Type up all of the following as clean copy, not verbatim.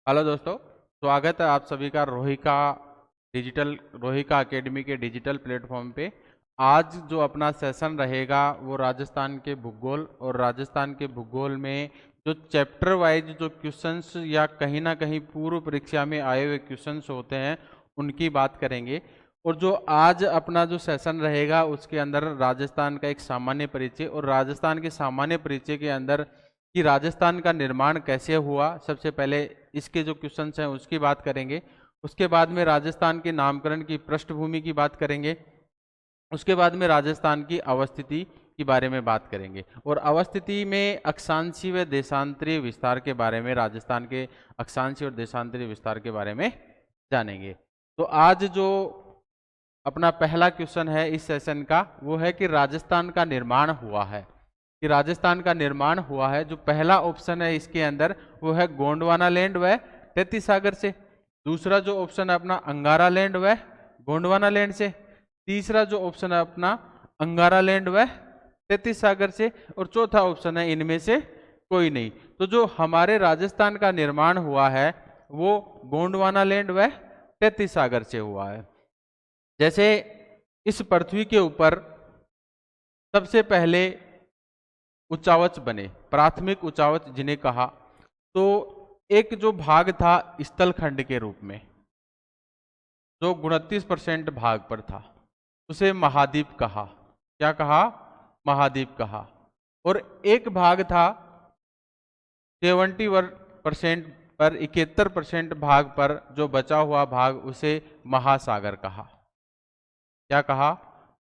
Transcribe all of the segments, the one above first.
Hello दोस्तों, स्वागत है आप सभी का रोहिका एकेडमी के डिजिटल प्लेटफॉर्म पे। आज जो अपना सेशन रहेगा वो राजस्थान के भूगोल और राजस्थान के भूगोल में जो चैप्टर वाइज जो क्वेश्चंस या कहीं ना कहीं पूर्व परीक्षा में आए हुए क्वेश्चंस होते हैं उनकी बात करेंगे। और जो आज अपना जो सेशन रहेगा उसके अंदर राजस्थान का एक सामान्य परिचय और राजस्थान के सामान्य परिचय के अंदर कि राजस्थान का निर्माण कैसे हुआ, सबसे पहले इसके जो क्वेश्चंस हैं उसकी बात करेंगे। उसके बाद में राजस्थान के नामकरण की पृष्ठभूमि की बात करेंगे। उसके बाद में राजस्थान की अवस्थिति के बारे में बात करेंगे और अवस्थिति में अक्षांशीय व देशांतरीय विस्तार के बारे में, राजस्थान के अक्षांशीय और देशांतरीय विस्तार के बारे में जानेंगे। तो आज जो अपना पहला क्वेश्चन है इस सेशन का वो है कि राजस्थान का निर्माण हुआ है, कि राजस्थान का निर्माण हुआ है। जो पहला ऑप्शन है इसके अंदर वो है गोंडवाना लैंड व तैतीस सागर से। दूसरा जो ऑप्शन है अपना अंगारा लैंड व गोंडवाना लैंड से। तीसरा जो ऑप्शन है अपना अंगारा लैंड व तैतीस सागर से। और चौथा ऑप्शन है इनमें से कोई नहीं। तो जो हमारे राजस्थान का निर्माण हुआ है वो गोंडवाना लैंड व तैतीस सागर से हुआ है। जैसे इस पृथ्वी के ऊपर सबसे पहले उच्चावच बने, प्राथमिक उच्चावच जिन्हें कहा, तो एक जो भाग था स्थलखंड के रूप में जो 29% भाग पर था उसे महाद्वीप कहा। क्या कहा? महाद्वीप कहा। और एक भाग था 71% पर, 71% भाग पर जो बचा हुआ भाग उसे महासागर कहा। क्या कहा?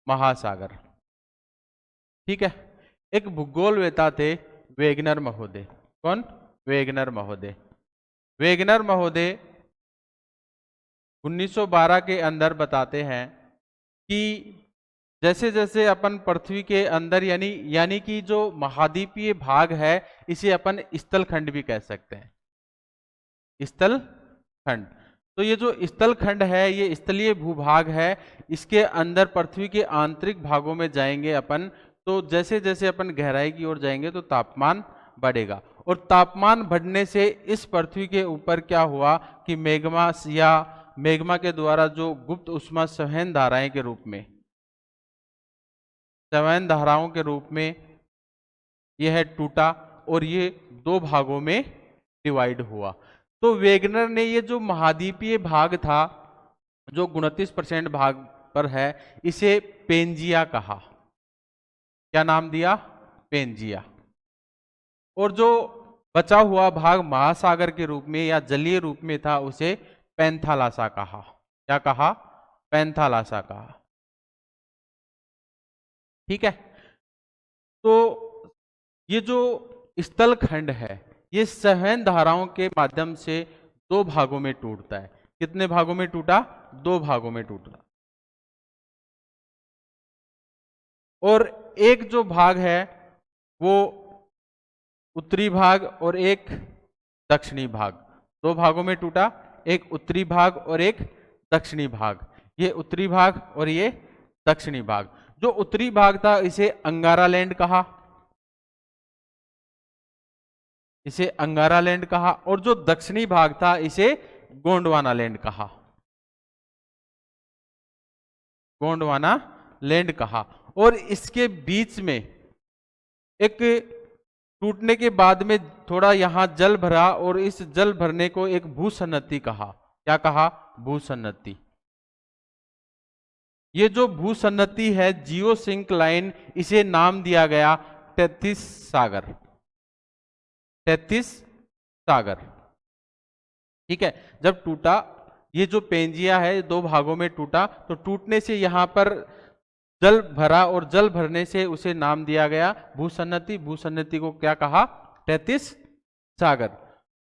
महासागर। ठीक है। एक भूगोलवेता थे वेगनर महोदय। कौन? वेगनर महोदय। वेगनर महोदय 1912 के अंदर बताते हैं कि जैसे जैसे अपन पृथ्वी के अंदर यानी कि जो महाद्वीपीय भाग है इसे अपन स्थलखंड भी कह सकते हैं। स्थल खंड। तो ये जो स्थल खंड है ये स्थलीय भूभाग है। इसके अंदर पृथ्वी के आंतरिक भागों में जाएंगे अपन, तो जैसे जैसे अपन गहराई की ओर जाएंगे तो तापमान बढ़ेगा। और तापमान बढ़ने से इस पृथ्वी के ऊपर क्या हुआ कि मैग्मा के द्वारा जो गुप्त उष्मा संवहन धाराएं के रूप में, संवहन धाराओं के रूप में यह टूटा और ये दो भागों में डिवाइड हुआ। तो वेगनर ने ये जो महाद्वीपीय भाग था जो 29% भाग पर है इसे पेंजिया कहा। क्या नाम दिया? पेंजिया। और जो बचा हुआ भाग महासागर के रूप में या जलीय रूप में था उसे पैंथालासा कहा। क्या कहा? पैंथालासा कहा। ठीक है। तो ये जो स्थल खंड है ये संवहन धाराओं के माध्यम से दो भागों में टूटता है। कितने भागों में टूटा? दो भागों में टूटा। और एक जो भाग है वो उत्तरी भाग और एक दक्षिणी भाग, दो भागों में टूटा। एक उत्तरी भाग और एक दक्षिणी भाग। ये उत्तरी भाग और ये दक्षिणी भाग। जो उत्तरी भाग था इसे अंगारा लैंड कहा, इसे अंगारा लैंड कहा। और जो दक्षिणी भाग था इसे गोंडवाना लैंड कहा, गोंडवाना लैंड कहा। और इसके बीच में एक टूटने के बाद में थोड़ा यहां जल भरा और इस जल भरने को एक भूसन्नति कहा। क्या कहा? भूसन्नति। ये जो भूसन्नति है जियो सिंक लाइन, इसे नाम दिया गया तैतीस सागर। तैतीस सागर। ठीक है। जब टूटा ये जो पेंजिया है दो भागों में टूटा, तो टूटने से यहां पर जल भरा और जल भरने से उसे नाम दिया गया भूसन्नति। भूसन्नति को क्या कहा? तैतीस सागर।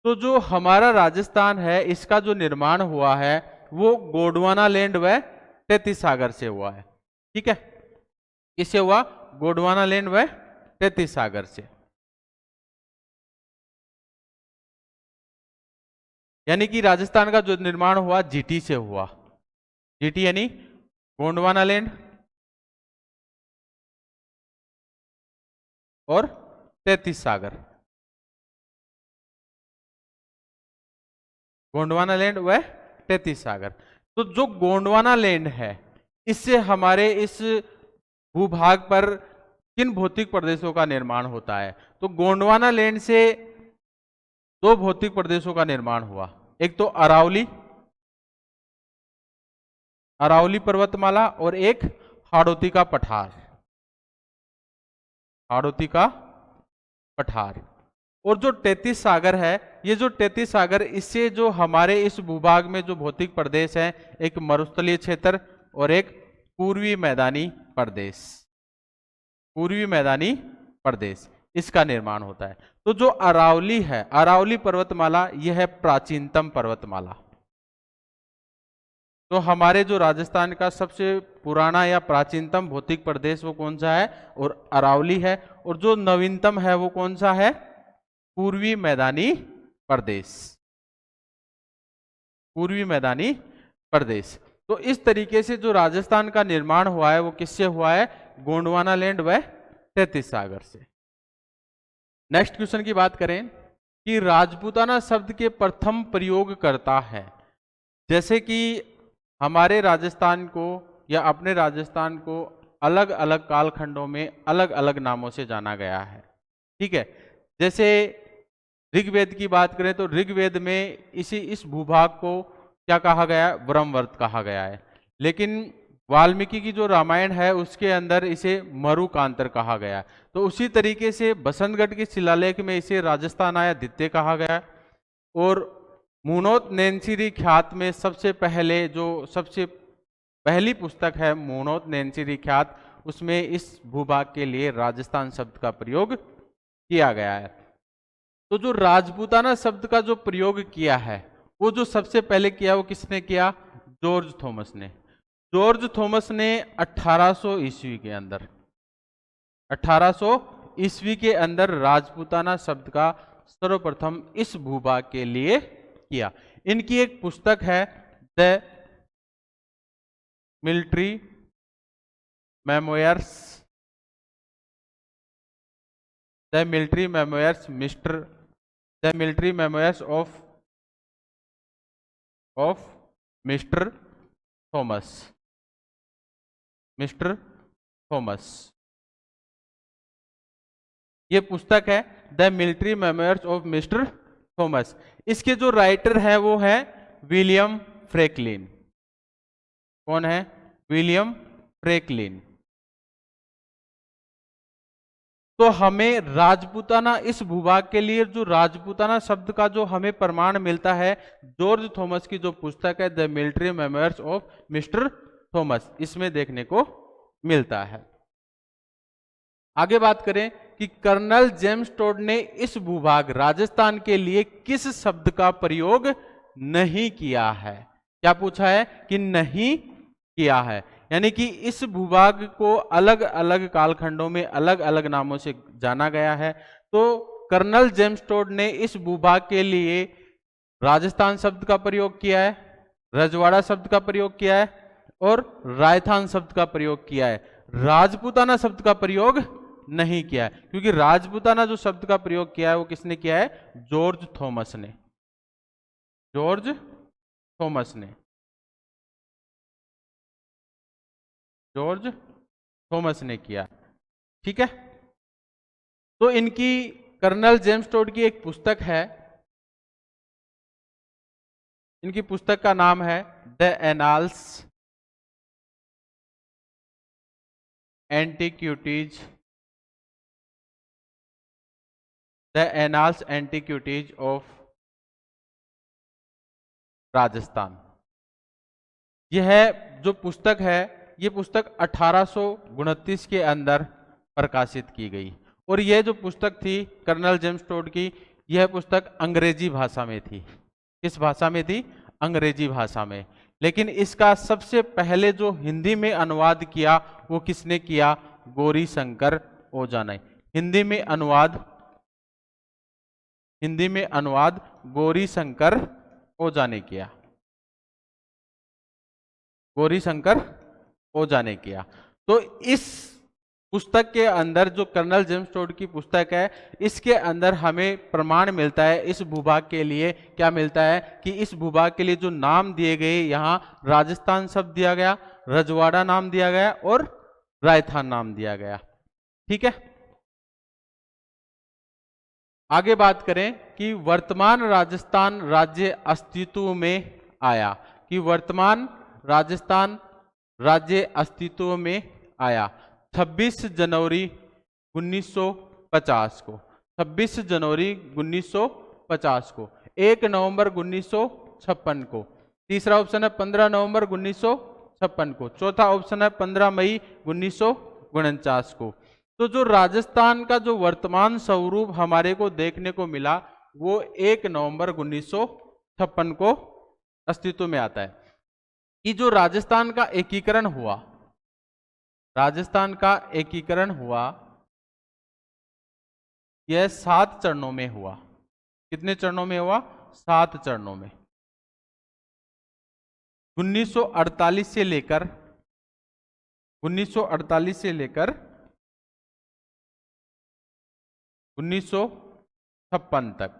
तो जो हमारा राजस्थान है इसका जो निर्माण हुआ है वो गोंडवाना लैंड व तैतीस सागर से हुआ है। ठीक है। किससे हुआ? गोंडवाना लैंड व तैतीस सागर से। यानी कि राजस्थान का जो निर्माण हुआ जीटी से हुआ। जीटी यानी गोंडवाना लैंड और तैतीस सागर। गोंडवाना लैंड व तैतीस सागर। तो जो गोंडवाना लैंड है, इससे हमारे इस भूभाग पर किन भौतिक प्रदेशों का निर्माण होता है? तो गोंडवाना लैंड से दो भौतिक प्रदेशों का निर्माण हुआ। एक तो अरावली, अरावली पर्वतमाला, और एक हाड़ौती का पठार, हाड़ौती का पठार। और जो 33 सागर है, ये जो 33 सागर, इससे जो हमारे इस भूभाग में जो भौतिक प्रदेश है, एक मरुस्थलीय क्षेत्र और एक पूर्वी मैदानी प्रदेश, पूर्वी मैदानी प्रदेश, इसका निर्माण होता है। तो जो अरावली है, अरावली पर्वतमाला, यह है प्राचीनतम पर्वतमाला। तो हमारे जो राजस्थान का सबसे पुराना या प्राचीनतम भौतिक प्रदेश वो कौन सा है? और अरावली है। और जो नवीनतम है वो कौन सा है? पूर्वी मैदानी प्रदेश, पूर्वी मैदानी प्रदेश। तो इस तरीके से जो राजस्थान का निर्माण हुआ है वो किससे हुआ है? गोंडवाना लैंड व 33 सागर से। नेक्स्ट क्वेश्चन की बात करें कि राजपूताना शब्द के प्रथम प्रयोग करता है। जैसे कि हमारे राजस्थान को या अपने राजस्थान को अलग अलग कालखंडों में अलग अलग नामों से जाना गया है, ठीक है। जैसे ऋग्वेद की बात करें तो ऋग्वेद में इस भूभाग को क्या कहा गया है? ब्रह्मवर्त कहा गया है। लेकिन वाल्मीकि की जो रामायण है उसके अंदर इसे मरुकांतर कहा गया है। तो उसी तरीके से बसंतगढ़ के शिलालेख में इसे राजस्थान आया द्वितीय कहा गया है। और मूनोत नैनसिरी ख्यात में सबसे पहली पुस्तक है मूनोत नैनसिरी ख्यात, उसमें इस भूभाग के लिए राजस्थान शब्द का प्रयोग किया गया है। तो जो राजपूताना शब्द का जो प्रयोग किया है वो जो सबसे पहले किया वो किसने किया? जॉर्ज थॉमस ने। जॉर्ज थॉमस ने 1800 ईस्वी के अंदर 1800 ईस्वी के अंदर राजपूताना शब्द का सर्वप्रथम इस भूभाग के लिए किया। इनकी एक पुस्तक है the military memoirs, the military memoirs mister the military memoirs of mister Thomas, mister Thomas. ये पुस्तक है the military memoirs of mister Thomas. इसके जो राइटर है वो है विलियम फ्रैंकलिन। कौन है? William Franklin. तो हमें राजपूताना इस भूभाग के लिए जो राजपूताना शब्द का जो हमें प्रमाण मिलता है जॉर्ज थॉमस की जो पुस्तक है the military memoirs of mister Thomas, इसमें देखने को मिलता है। आगे बात करें कि कर्नल जेम्स टोड ने इस भूभाग राजस्थान के लिए किस शब्द का प्रयोग नहीं किया है? क्या पूछा है? कि नहीं किया है। यानी कि इस भूभाग को अलग अलग कालखंडों में अलग अलग नामों से जाना गया है। तो कर्नल जेम्स टोड ने इस भूभाग के लिए राजस्थान शब्द का प्रयोग किया है, रजवाड़ा शब्द का प्रयोग किया है और राजस्थान शब्द का प्रयोग किया है। राजपूताना शब्द का प्रयोग नहीं किया है, क्योंकि राजपूताना जो शब्द का प्रयोग किया है वो किसने किया है? जॉर्ज थॉमस ने, जॉर्ज थॉमस ने, जॉर्ज थॉमस ने किया, ठीक है। तो इनकी कर्नल जेम्स टोड की एक पुस्तक है, इनकी पुस्तक का नाम है the annals antiquities, the annals antiquities of Rajasthan. यह जो पुस्तक है ये पुस्तक 1829 के अंदर प्रकाशित की गई। और यह जो पुस्तक थी कर्नल जेम्स टोड की, यह पुस्तक अंग्रेजी भाषा में थी। किस भाषा में थी? अंग्रेजी भाषा में। लेकिन इसका सबसे पहले जो हिंदी में अनुवाद किया वो किसने किया? गौरी शंकर ओझा ने। हिंदी में अनुवाद गौरी शंकर ओझा ने किया, गौरी शंकर ओझा ने किया। तो इस पुस्तक के अंदर जो कर्नल जेम्स टोड की पुस्तक है, इसके अंदर हमें प्रमाण मिलता है इस भूभाग के लिए। क्या मिलता है कि इस भूभाग के लिए जो नाम दिए गए, यहाँ राजस्थान शब्द दिया गया, रजवाड़ा नाम दिया गया और रायथान नाम दिया गया। ठीक है, आगे बात करें कि वर्तमान राजस्थान राज्य अस्तित्व में आया, कि वर्तमान राजस्थान राज्य अस्तित्व में आया 26 जनवरी 1950 को। 26 जनवरी 1950 को। 1 नवंबर 1956 को। तीसरा ऑप्शन है 15 नवंबर 1956 को। चौथा ऑप्शन है 15 मई 1949 को। तो जो राजस्थान का जो वर्तमान स्वरूप हमारे को देखने को मिला वो 1 नवंबर 1956 को अस्तित्व में आता है। कि जो राजस्थान का एकीकरण हुआ, राजस्थान का एकीकरण हुआ, यह 7 चरणों में हुआ। कितने चरणों में हुआ? 7 चरणों में। 1948 से लेकर 1956 तक,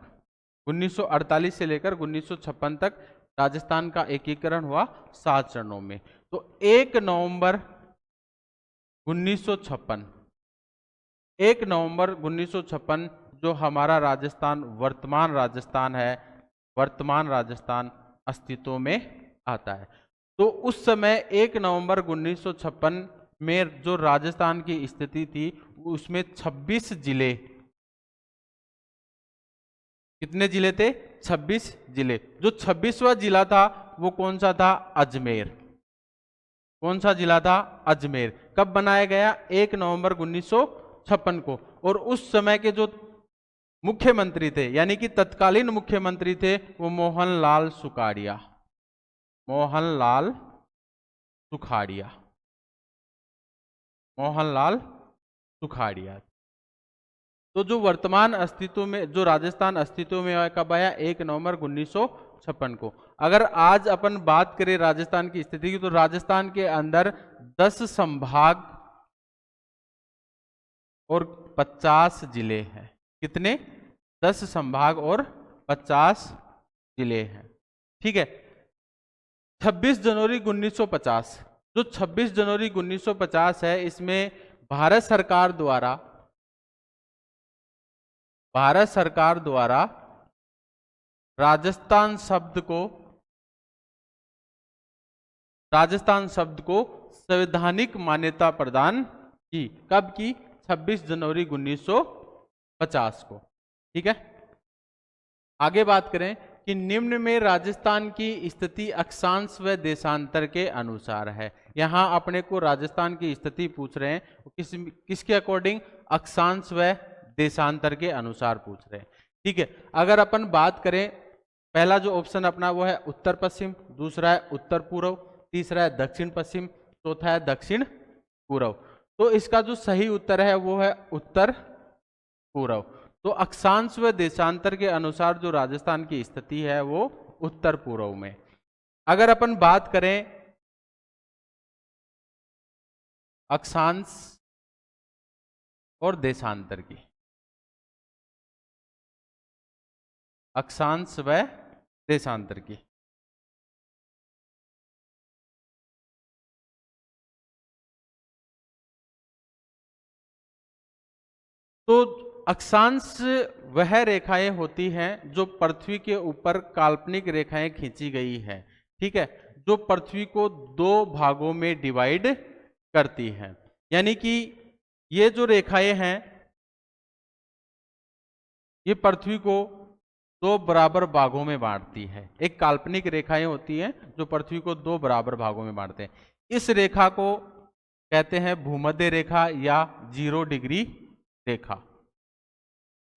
1948 से लेकर 1956 तक राजस्थान का एकीकरण हुआ 7 चरणों में। तो 1 नवंबर 1956, 1 नवंबर 1956 जो हमारा राजस्थान, वर्तमान राजस्थान है, वर्तमान राजस्थान अस्तित्व में आता है। तो उस समय 1 नवंबर 1956 में जो राजस्थान की स्थिति थी उसमें 26 जिले, कितने जिले थे? 26 जिले। जो 26वां जिला था वो कौन सा था? अजमेर। कौन सा जिला था? अजमेर। कब बनाया गया? 1 नवंबर 1956 को। और उस समय के जो मुख्यमंत्री थे, यानी कि तत्कालीन मुख्यमंत्री थे, वो मोहनलाल सुखाड़िया। मोहनलाल सुखाड़िया, मोहनलाल सुखाड़िया। तो जो वर्तमान अस्तित्व में, जो राजस्थान अस्तित्व में कब आया? 1 नवंबर 1956 को। अगर आज अपन बात करें राजस्थान की स्थिति की, तो राजस्थान के अंदर 10 संभाग और 50 जिले हैं। कितने? 10 संभाग और 50 जिले हैं। ठीक है। 26 जनवरी 1950, जो 26 जनवरी 1950 है, इसमें भारत सरकार द्वारा राजस्थान शब्द को संवैधानिक मान्यता प्रदान की। कब की? 26 जनवरी 1950 को। ठीक है। आगे बात करें कि निम्न में राजस्थान की स्थिति अक्षांश व देशांतर के अनुसार है। यहां अपने को राजस्थान की स्थिति पूछ रहे हैं, किसके अकॉर्डिंग? अक्षांश व देशांतर के अनुसार पूछ रहे हैं। ठीक है। अगर अपन बात करें, पहला जो ऑप्शन अपना वो है उत्तर पश्चिम, दूसरा है उत्तर पूर्व, तीसरा है दक्षिण पश्चिम, चौथा है दक्षिण पूर्व। तो इसका जो सही उत्तर है वो है उत्तर पूर्व। तो अक्षांश व देशांतर के अनुसार जो राजस्थान की स्थिति है वो उत्तर पूर्व में। अगर अपन बात करें अक्षांश और देशांतर की, अक्षांश व देशांतर की, तो अक्षांश वह रेखाएं होती हैं जो पृथ्वी के ऊपर काल्पनिक रेखाएं खींची गई है। ठीक है। जो पृथ्वी को 2 भागों में डिवाइड करती हैं। यानी कि ये जो रेखाएं हैं ये पृथ्वी को 2 बराबर भागों में बांटती है। एक काल्पनिक रेखाएं होती हैं जो पृथ्वी को 2 बराबर भागों में बांटते हैं। इस रेखा को कहते हैं भूमध्य रेखा या 0 डिग्री रेखा।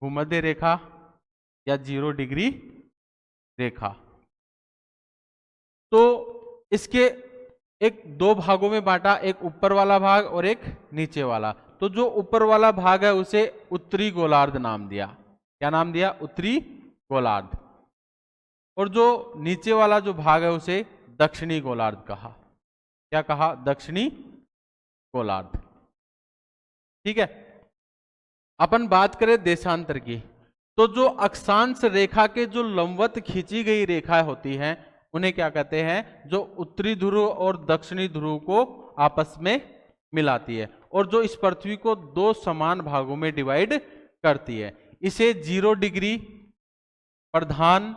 भूमध्य रेखा या 0 डिग्री रेखा। तो इसके एक 2 भागों में बांटा, एक ऊपर वाला भाग और एक नीचे वाला। तो जो ऊपर वाला भाग है उसे उत्तरी गोलार्ध नाम दिया। क्या नाम दिया? उत्तरी गोलार्ध। और जो नीचे वाला जो भाग है उसे दक्षिणी गोलार्ध कहा। क्या कहा? दक्षिणी गोलार्ध। ठीक है। अपन बात करें देशांतर की, तो जो अक्षांश रेखा के जो लंबवत खींची गई रेखाएं होती हैं उन्हें क्या कहते हैं, जो उत्तरी ध्रुव और दक्षिणी ध्रुव को आपस में मिलाती है और जो इस पृथ्वी को दो समान भागों में डिवाइड करती है। इसे 0 डिग्री प्रधान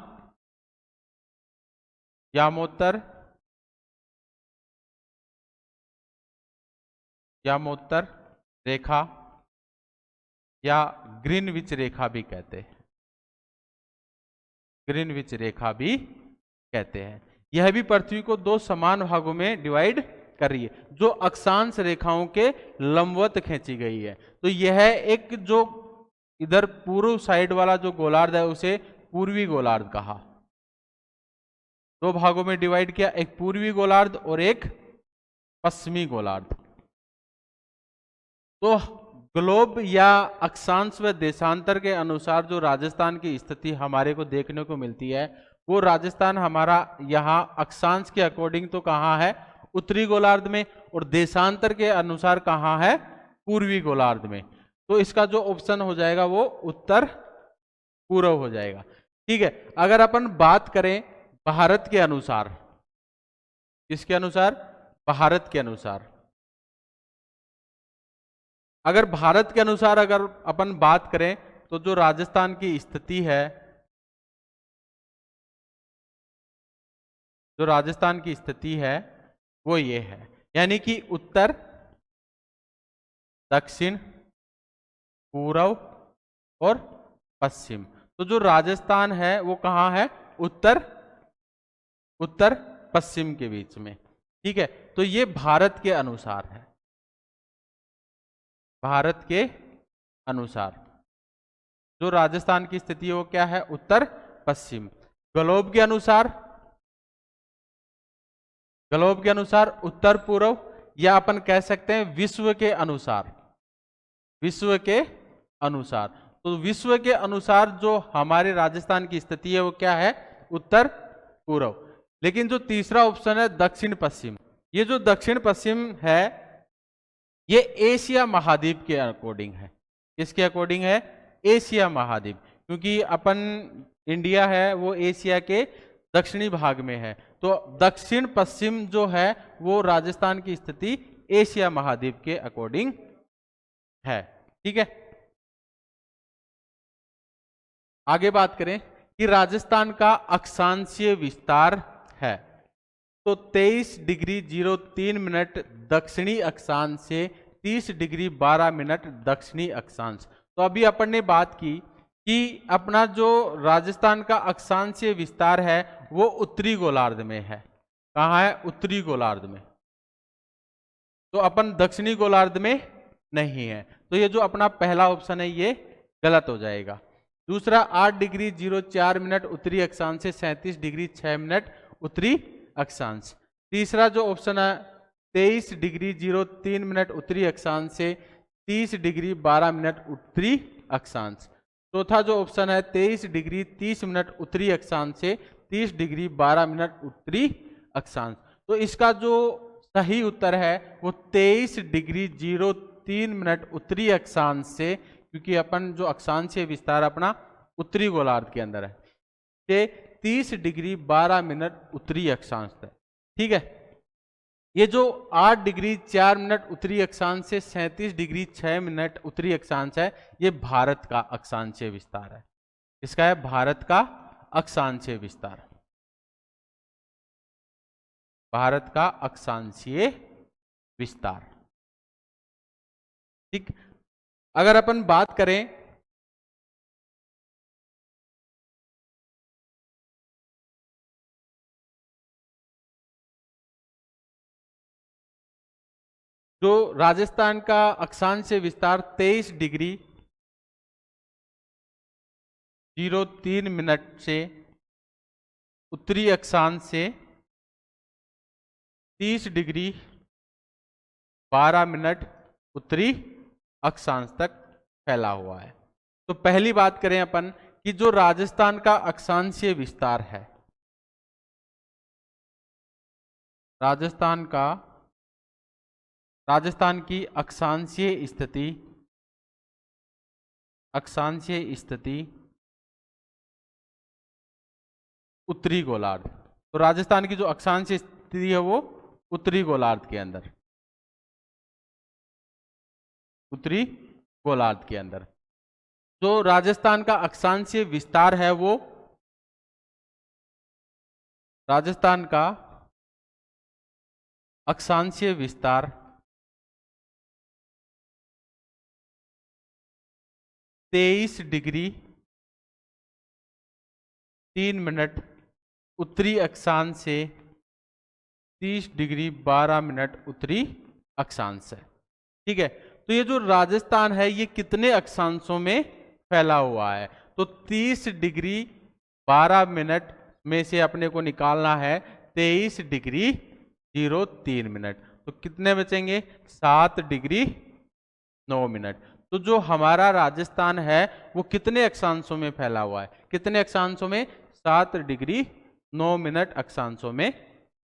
यामोत्तर रेखा या ग्रीनविच रेखा भी कहते हैं, ग्रीनविच रेखा भी कहते हैं। यह भी पृथ्वी को दो समान भागों में डिवाइड कर रही है, जो अक्षांश रेखाओं के लंबवत खींची गई है। तो यह एक जो इधर पूर्व साइड वाला जो गोलार्ध है उसे पूर्वी गोलार्ध कहा। दो भागों में डिवाइड किया, एक पूर्वी गोलार्ध और एक पश्चिमी गोलार्ध। तो ग्लोब या अक्षांश व देशांतर के अनुसार जो राजस्थान की स्थिति हमारे को देखने को मिलती है, वो राजस्थान हमारा यहाँ अक्षांश के अकॉर्डिंग तो कहाँ है, उत्तरी गोलार्ध में, और देशांतर के अनुसार कहाँ है, पूर्वी गोलार्ध में। तो इसका जो ऑप्शन हो जाएगा वो उत्तर पूर्व हो जाएगा। ठीक है। अगर अपन बात करें भारत के अनुसार, किसके अनुसार, भारत के अनुसार, अगर भारत के अनुसार अगर अपन बात करें तो जो राजस्थान की स्थिति है, जो राजस्थान की स्थिति है वो ये है, यानी कि उत्तर, दक्षिण, पूर्व और पश्चिम। तो जो राजस्थान है वो कहाँ है, उत्तर पश्चिम के बीच में। ठीक है। तो ये भारत के अनुसार है, भारत के अनुसार जो राजस्थान की स्थिति है वो क्या है, उत्तर पश्चिम। ग्लोब के अनुसार, ग्लोब के अनुसार उत्तर पूर्व, या अपन कह सकते हैं विश्व के अनुसार, विश्व के अनुसार। तो विश्व के अनुसार जो हमारे राजस्थान की स्थिति है वो क्या है, उत्तर पूर्व। लेकिन जो तीसरा ऑप्शन है दक्षिण पश्चिम, ये जो दक्षिण पश्चिम है ये एशिया महाद्वीप के अकॉर्डिंग है। किसके अकॉर्डिंग है, एशिया महाद्वीप, क्योंकि अपन इंडिया है वो एशिया के दक्षिणी भाग में है। तो दक्षिण पश्चिम जो है वो राजस्थान की स्थिति एशिया महाद्वीप के अकॉर्डिंग है। ठीक है। आगे बात करें कि राजस्थान का अक्षांशीय विस्तार है, तो 23 डिग्री 03 मिनट दक्षिणी अक्षांश से 30 डिग्री 12 मिनट दक्षिणी अक्षांश। तो अभी अपन ने बात की कि अपना जो राजस्थान का अक्षांशीय विस्तार है वो उत्तरी गोलार्ध में है। कहाँ है, उत्तरी गोलार्ध में। तो अपन दक्षिणी गोलार्ध में नहीं है, तो ये जो अपना पहला ऑप्शन है ये गलत हो जाएगा। दूसरा 8 डिग्री 04 मिनट उत्तरी अक्षांश से 37 डिग्री 6 मिनट उत्तरी अक्षांश। तीसरा जो ऑप्शन है 23 डिग्री 03 मिनट उत्तरी अक्षांश से 30 डिग्री 12 मिनट उत्तरी अक्षांश। चौथा जो ऑप्शन है 23 डिग्री 30 मिनट उत्तरी अक्षांश से 30 डिग्री 12 मिनट उत्तरी अक्षांश। तो इसका जो सही उत्तर है वो 23 डिग्री 03 मिनट उत्तरी अक्षांश से, क्योंकि अपन जो अक्षांशीय विस्तार अपना उत्तरी गोलार्ध के अंदर है, से 30 डिग्री 12 मिनट उत्तरी अक्षांश तक। ठीक है। ये जो 8 डिग्री 4 मिनट उत्तरी अक्षांश से 37 डिग्री 6 मिनट उत्तरी अक्षांश है, ये भारत का अक्षांशीय विस्तार है। इसका है भारत का अक्षांशीय विस्तार, भारत का अक्षांशीय विस्तार। ठीक। अगर अपन बात करें जो राजस्थान का अक्षांशीय विस्तार 23 डिग्री 03 मिनट से उत्तरी अक्षांश से 30 डिग्री 12 मिनट उत्तरी अक्षांश तक फैला हुआ है। तो पहली बात करें अपन कि जो राजस्थान का अक्षांशीय विस्तार है, राजस्थान की अक्षांशीय स्थिति अक्षांशीय स्थिति उत्तरी गोलार्ध। तो राजस्थान की जो अक्षांशीय स्थिति है वो उत्तरी गोलार्ध के अंदर, उत्तरी गोलार्ध के अंदर। जो राजस्थान का अक्षांशीय विस्तार है वो, राजस्थान का अक्षांशीय विस्तार 23 डिग्री 3 मिनट उत्तरी अक्षांश से 30 डिग्री 12 मिनट उत्तरी अक्षांश है। ठीक है, तो ये जो राजस्थान है ये कितने अक्षांशों में फैला हुआ है? तो 30 डिग्री 12 मिनट में से अपने को निकालना है 23 डिग्री 03 मिनट, तो कितने बचेंगे? 7 डिग्री 9 मिनट। तो जो हमारा राजस्थान है वो कितने अक्षांशों में फैला हुआ है? कितने अक्षांशों में? 7 डिग्री 9 मिनट अक्षांशों में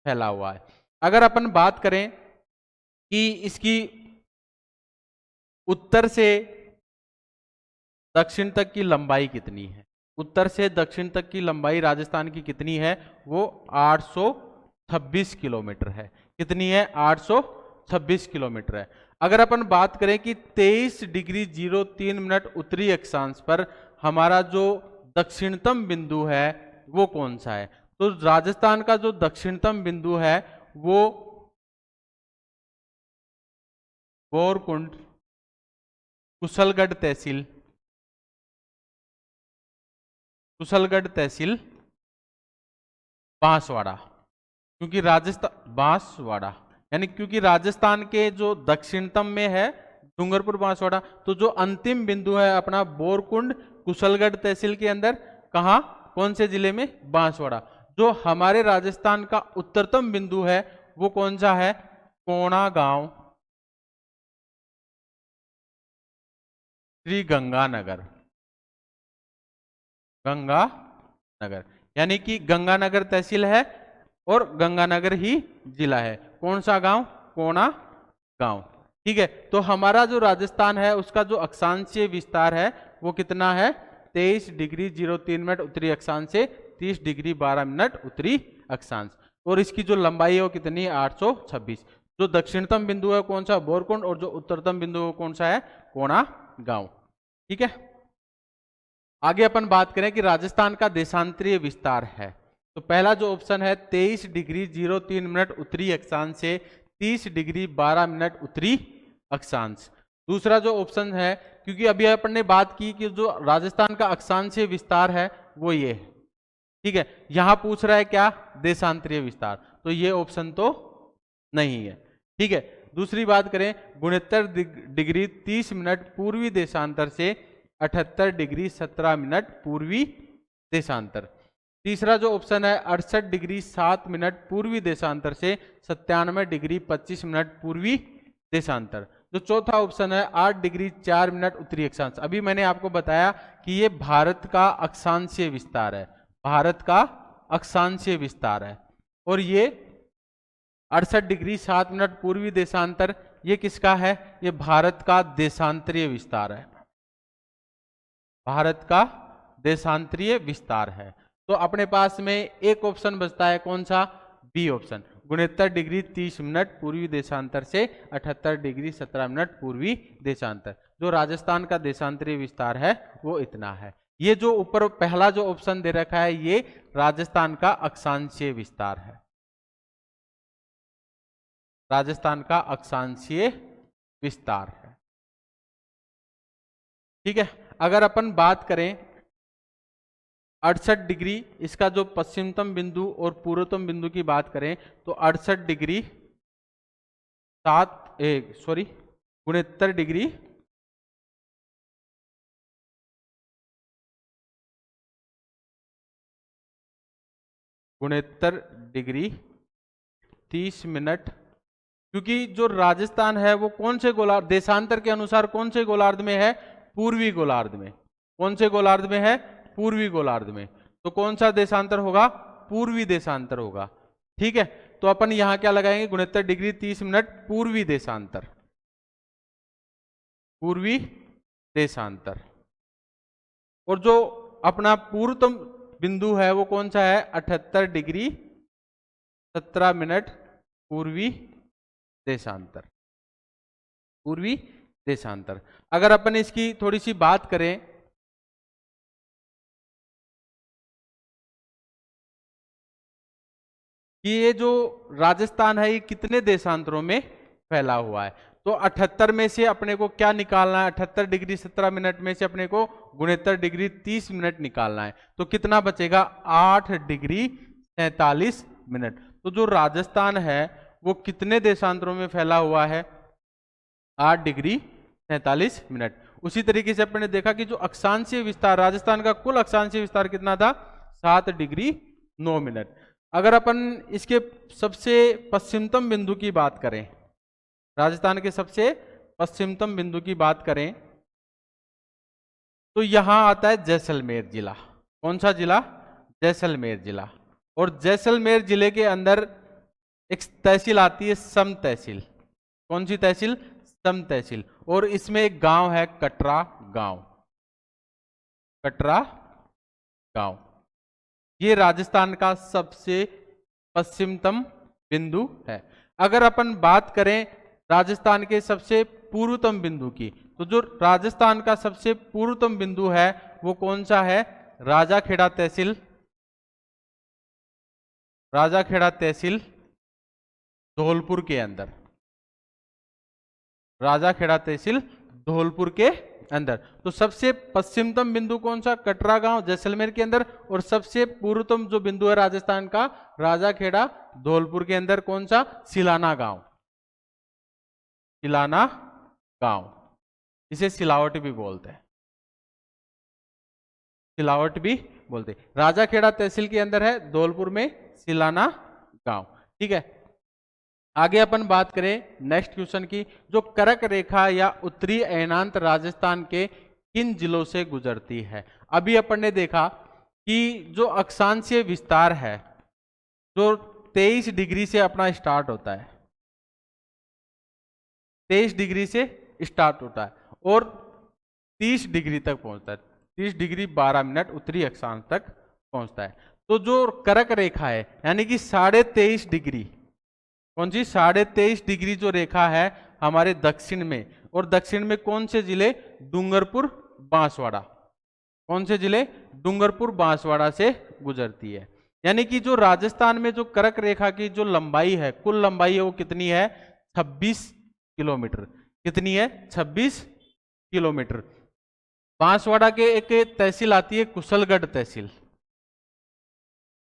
फैला हुआ है। अगर अपन बात करें कि इसकी उत्तर से दक्षिण तक की लंबाई कितनी है, उत्तर से दक्षिण तक की लंबाई राजस्थान की कितनी है? वो 826 किलोमीटर है। कितनी है? 826 किलोमीटर है। अगर अपन बात करें कि 23 डिग्री 03 मिनट उत्तरी अक्षांश पर हमारा जो दक्षिणतम बिंदु है वो कौन सा है? तो राजस्थान का जो दक्षिणतम बिंदु है वो बोरकुंड, कुशलगढ़ तहसील, कुशलगढ़ तहसील, बांसवाड़ा। क्योंकि राजस्थान बांसवाड़ा यानी क्योंकि राजस्थान के जो दक्षिणतम में है डूंगरपुर बांसवाड़ा, तो जो अंतिम बिंदु है अपना बोरकुंड कुशलगढ़ तहसील के अंदर, कहां? कौन से जिले में? बांसवाड़ा। जो हमारे राजस्थान का उत्तरतम बिंदु है वो कौन सा है? कोणा गांव, श्री गंगानगर, गंगानगर। यानी कि गंगानगर तहसील है और गंगानगर ही जिला है। कौन सा गांव? कोणा गांव। ठीक है, तो हमारा जो राजस्थान है उसका जो अक्षांशीय विस्तार है वो कितना है? 23 डिग्री 03 मिनट उत्तरी अक्षांश से 30 डिग्री 12 मिनट उत्तरी अक्षांश, और इसकी जो लंबाई है वो कितनी है? 826। जो दक्षिणतम बिंदु है कौन सा? बोरकुंड, और जो उत्तरतम बिंदु कौन सा है? कोणा गांव। ठीक है, आगे अपन बात करें कि राजस्थान का देशांतरीय विस्तार है, तो पहला जो ऑप्शन है 23 डिग्री 03 मिनट उत्तरी अक्षांश से 30 डिग्री 12 मिनट उत्तरी अक्षांश। दूसरा जो ऑप्शन है, क्योंकि अभी अपन ने बात की कि जो राजस्थान का अक्षांशीय विस्तार है वो ये है। ठीक है, यहां पूछ रहा है क्या? देशांतरीय विस्तार, तो ये ऑप्शन तो नहीं है। ठीक है, दूसरी बात करें 69 डिग्री 30 मिनट पूर्वी देशांतर से 78 डिग्री 17 मिनट पूर्वी देशांतर। तीसरा जो ऑप्शन है 68 डिग्री 7 मिनट पूर्वी देशांतर से 97 डिग्री 25 मिनट पूर्वी देशांतर। जो चौथा ऑप्शन है 8 डिग्री 4 मिनट उत्तरी अक्षांश। अभी मैंने आपको बताया कि ये भारत का अक्षांशीय विस्तार है, भारत का अक्षांशीय विस्तार है, और ये 68 डिग्री 7 मिनट पूर्वी देशांतर ये किसका है? ये भारत का देशांतरीय विस्तार है, भारत का देशांतरीय विस्तार है। तो अपने पास में एक ऑप्शन बचता है, कौन सा? बी ऑप्शन, 69 डिग्री 30 मिनट पूर्वी देशांतर से 78 डिग्री 17 मिनट पूर्वी देशांतर। जो राजस्थान का देशांतरीय विस्तार है वो इतना है। ये जो ऊपर पहला जो ऑप्शन दे रखा है ये राजस्थान का अक्षांशीय विस्तार है, राजस्थान का अक्षांशीय विस्तार है। ठीक है, अगर अपन बात करें 68 डिग्री, इसका जो पश्चिमतम बिंदु और पूर्वतम बिंदु की बात करें तो 68 डिग्री 69 डिग्री 69 डिग्री 30 मिनट, क्योंकि जो राजस्थान है वो कौन से गोलार्ध, देशांतर के अनुसार कौन से गोलार्ध में है? पूर्वी गोलार्ध में। कौन से गोलार्ध में है? पूर्वी गोलार्ध में। तो कौन सा देशांतर होगा? पूर्वी देशांतर होगा। ठीक है, तो अपन यहां क्या लगाएंगे? 69 डिग्री 30 मिनट पूर्वी देशांतर, पूर्वी देशांतर। और जो अपना पूर्वतम बिंदु है वो कौन सा है, 78 डिग्री 17 मिनट पूर्वी देशांतर, पूर्वी देशांतर। अगर अपन इसकी थोड़ी सी बात करें कि ये जो राजस्थान है ये कितने देशांतरों में फैला हुआ है, तो 78 में से अपने को क्या निकालना है, 78 डिग्री 17 मिनट में से अपने को 69 डिग्री 30 मिनट निकालना है, तो कितना बचेगा, 8 डिग्री 47 मिनट। तो जो राजस्थान है वो कितने देशांतरों में फैला हुआ है, 8 डिग्री 47 मिनट। उसी तरीके से अपने देखा कि जो अक्षांशीय विस्तार, राजस्थान का कुल अक्षांशीय विस्तार कितना था, 7 डिग्री 9 मिनट। अगर अपन इसके सबसे पश्चिमतम बिंदु की बात करें, राजस्थान के सबसे पश्चिमतम बिंदु की बात करें, तो यहां आता है जैसलमेर जिला। कौन सा जिला, जैसलमेर जिला। और जैसलमेर जिले के अंदर एक तहसील आती है सम तहसील। कौन सी तहसील, सम तहसील। और इसमें एक गांव है कटरा गांव, कटरा गांव। ये राजस्थान का सबसे पश्चिमतम बिंदु है। अगर अपन बात करें राजस्थान के सबसे पूर्वतम बिंदु की, तो जो राजस्थान का सबसे पूर्वतम बिंदु है वो कौन सा है, राजाखेड़ा तहसील, राजाखेड़ा तहसील धौलपुर के अंदर, राजाखेड़ा तहसील धौलपुर के अंदर। तो सबसे पश्चिमतम बिंदु कौन सा, कटरा गांव जैसलमेर के अंदर। और सबसे पूर्वतम जो बिंदु है राजस्थान का, राजाखेड़ा धौलपुर के अंदर, कौन सा, सिलाना गांव, सिलाना गांव। इसे सिलावट भी बोलते हैं, सिलावट भी बोलते हैं। राजाखेड़ा तहसील के अंदर है, धौलपुर में सिलाना गांव। ठीक है, आगे अपन बात करें नेक्स्ट क्वेश्चन की, जो कर्क रेखा या उत्तरी अयनांत राजस्थान के किन जिलों से गुजरती है। अभी अपन ने देखा कि जो अक्षांशीय विस्तार है जो 23 डिग्री से अपना स्टार्ट होता है, 23 डिग्री से स्टार्ट होता है और 30 डिग्री तक पहुंचता है, 30 डिग्री 12 मिनट उत्तरी अक्षांश तक पहुंचता है। तो जो कर्क रेखा है यानी कि 23.5 डिग्री, कौन सी, 23.5 डिग्री जो रेखा है हमारे दक्षिण में, और दक्षिण में कौन से जिले, डूंगरपुर बांसवाड़ा, कौन से जिले, डूंगरपुर बांसवाड़ा से गुजरती है। यानी कि जो राजस्थान में जो कर्क रेखा की जो लंबाई है, कुल लंबाई है वो कितनी है, 26 किलोमीटर। कितनी है, 26 किलोमीटर। बांसवाड़ा के एक तहसील आती है कुशलगढ़ तहसील,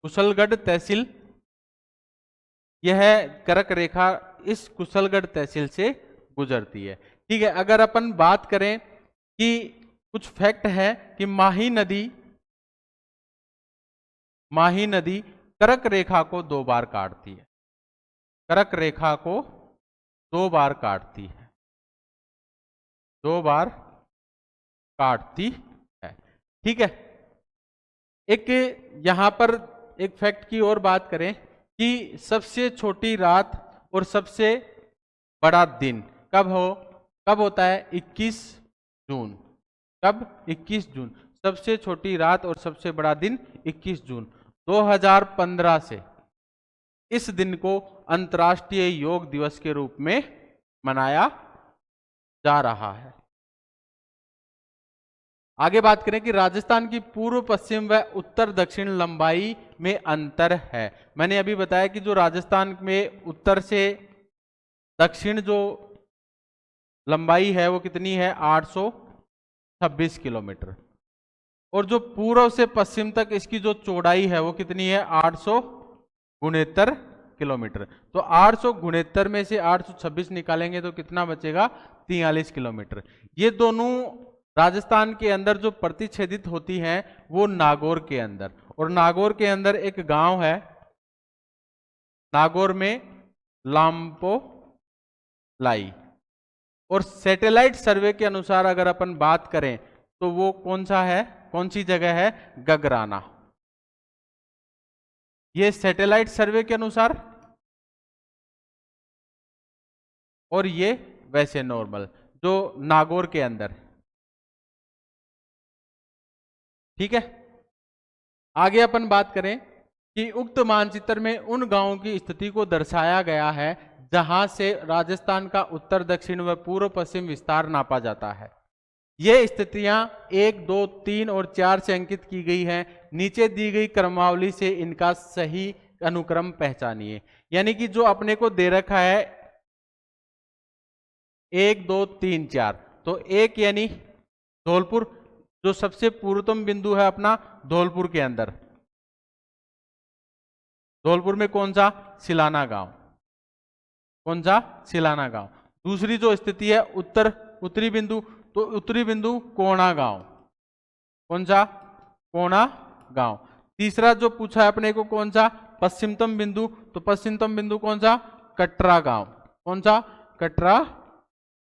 कुशलगढ़ तहसील, यह कर्क रेखा इस कुशलगढ़ तहसील से गुजरती है। ठीक है, अगर अपन बात करें कि कुछ फैक्ट है कि माही नदी कर्क रेखा को 2 बार काटती है, कर्क रेखा को 2 बार काटती है, 2 बार काटती है। ठीक है, एक यहां पर एक फैक्ट की और बात करें कि सबसे छोटी रात और सबसे बड़ा दिन कब होता है, 21 जून। कब, 21 जून। सबसे छोटी रात और सबसे बड़ा दिन 21 जून 2015 से इस दिन को अंतर्राष्ट्रीय योग दिवस के रूप में मनाया जा रहा है। आगे बात करें कि राजस्थान की पूर्व पश्चिम व उत्तर दक्षिण लंबाई में अंतर है। मैंने अभी बताया कि जो राजस्थान में उत्तर से दक्षिण जो लंबाई है वो कितनी है, 826 किलोमीटर। और जो पूर्व से पश्चिम तक इसकी जो चौड़ाई है वो कितनी है, 869 किलोमीटर। तो 869 में से 826 निकालेंगे तो कितना बचेगा, 43 किलोमीटर। ये दोनों राजस्थान के अंदर जो प्रतिच्छेदित होती हैं वो नागौर के अंदर, और नागौर के अंदर एक गांव है, नागौर में लाम्पो लाई। और सैटेलाइट सर्वे के अनुसार अगर अपन बात करें तो वो कौन सा है, कौन सी जगह है, गगराना। ये सैटेलाइट सर्वे के अनुसार, और ये वैसे नॉर्मल जो नागौर के अंदर। ठीक है। आगे अपन बात करें कि उक्त मानचित्र में उन गांवों की स्थिति को दर्शाया गया है जहां से राजस्थान का उत्तर दक्षिण व पूर्व पश्चिम विस्तार नापा जाता है। ये स्थितियां 1, 2, 3 और 4 से अंकित की गई हैं। नीचे दी गई क्रमावली से इनका सही अनुक्रम पहचानिए। यानी कि जो अपने को दे रखा है 1, 2, 3, 4, तो 1 यानी धौलपुर, जो सबसे पूर्वतम बिंदु है अपना धौलपुर के अंदर। धौलपुर में कौन सा? सिलाना गांव। कौन सा? सिलाना गांव। दूसरी जो स्थिति है उत्तरी बिंदु, तो उत्तरी बिंदु कोणा गांव। कौन सा? कोणा गांव। तीसरा जो पूछा है अपने को कौन सा? पश्चिमतम बिंदु, तो पश्चिमतम बिंदु कौन सा? कटरा गांव। कौन सा? कटरा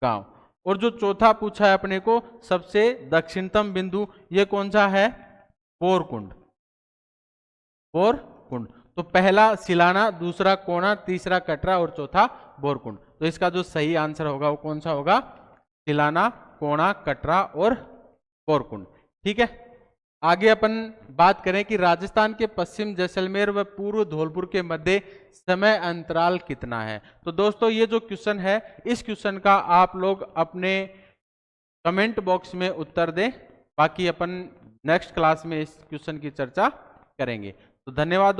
गांव। और जो चौथा पूछा है अपने को सबसे दक्षिणतम बिंदु, ये कौन सा है? बोरकुंड। बोरकुंड। तो पहला सिलाना, दूसरा कोणा, तीसरा कटरा और चौथा बोरकुंड। तो इसका जो सही आंसर होगा वो कौन सा होगा? सिलाना, कोणा, कटरा और बोरकुंड। ठीक है। आगे अपन बात करें कि राजस्थान के पश्चिम जैसलमेर व पूर्व धौलपुर के मध्य समय अंतराल कितना है। तो दोस्तों ये जो क्वेश्चन है, इस क्वेश्चन का आप लोग अपने कमेंट बॉक्स में उत्तर दें। बाकी अपन नेक्स्ट क्लास में इस क्वेश्चन की चर्चा करेंगे। तो धन्यवाद।